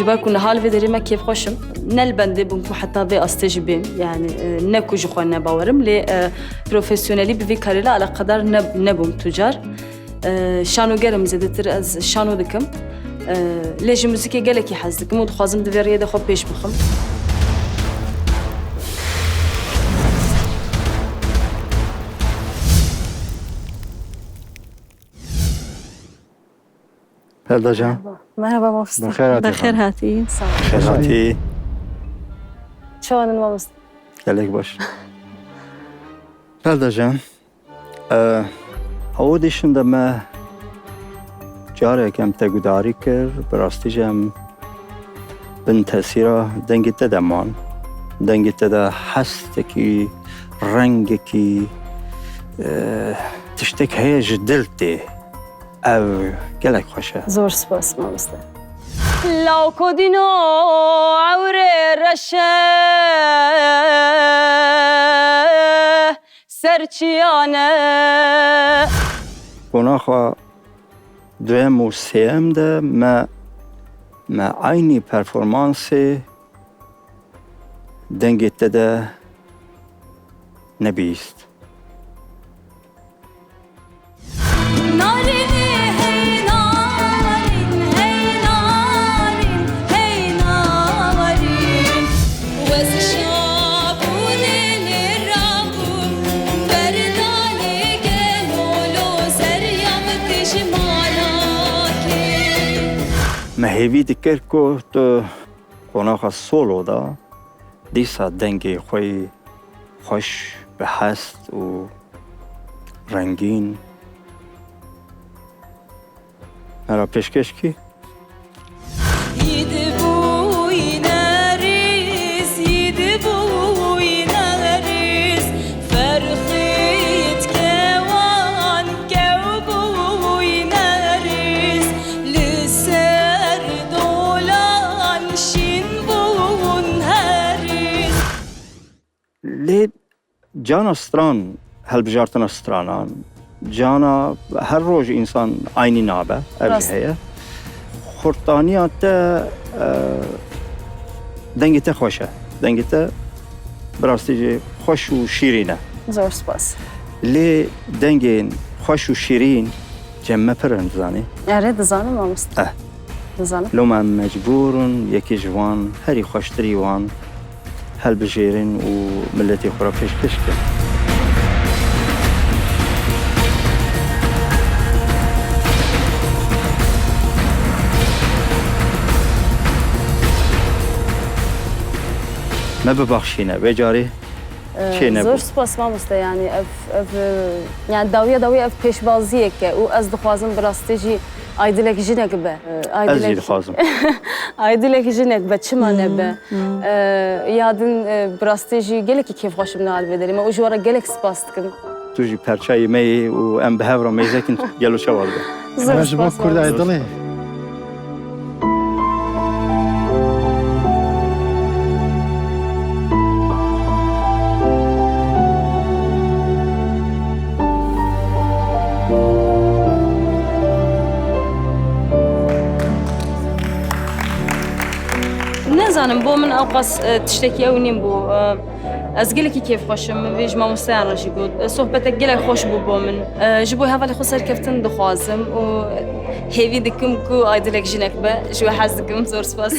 جبال كنا حال بدري ما كيف خوشم نل بندي بمكو حتى في استجبين يعني نكو جخوانا باورم لي بروفيسيونالي بفي كاريلا على قدر نبوم تجار شانو گرم زدتر از شانو دکم لیج موزیکی گلکی حز دکم و دخوازم دویریه دخو پیش بخم هلا جان مرحبا مامستا بخير هاتي sağ ol. بخير هاتي شلونن مامستا خليك باش هلا جان اودي شندما جارێکم تەگوداری کرد بەڕاستیژەم بن تەسیرە دەنگی تەدەمان دەنگی تەدا هەستێکی ڕەنگێکی تشتێک هەیە ji dil tê ev gelek xweş e زۆر سپاس مامستا لاو کۆدینۆ عورێ ڕەشە سەرچیانە قۆناخوا دوێم و سێم de me aynî performansê dengê te de nebîst. Narini hey narin hey narin hey narin وز شابوني للرابو فرداني قلولو سريم تجمالاكي Me hêvî dikir ku tu qonaxa solo da dîsa dengê xwe xweş bi hest û rengîn me ra pêşkeş kî? Yedi buyneriz, yedi buyneriz Ferxit kevan kev buyneriz Liser dolan şin bun heriz Lê cana stran helbijartina stranan cana her roj insan aynî nabe ev Rast. heye xurtaniya te dengê te xweş e dengê te bi rastî jî xweş û şîrîn e Zor spas lê dengên xweş û şîrîn cem me pir in dizanî Ere dizanim mamosta Dizanim lo me mecbûrin yekê ji wan herî xweştirî wan helbijêrin û milletê xwe ra pêşkêş kirin. Me bibexşîne vê carî çê nebû. زۆر سپاس مامۆستا یعنی ev yani dawiya ev pêşbaziyeke û ez dixwazim bi rastî jî aydilek jinek be Ez jî dixwazim. aydilek jinek be çima nebe yadin bi rastî jî gelekî kêfxweşim nihal vêderî me û ji we re gelek spas dikim Tu jî perçayê me yê û em bi hev re mêzekin gelo çawa dibe. Zor Ji bo spas Kurdayê mamosta. dilê نزانم بۆ من ئەو قەس تشتێکی ئەو نیم بوو ئەس gelekî kêfxweşim min vê ji mamosteyan re jî got sohbetek gelek xweş bû bo min ji bo hevalê xwe serkeftin dixwazim û hêvî dikim ku aydilek jinek be ji we hez dikim zor spas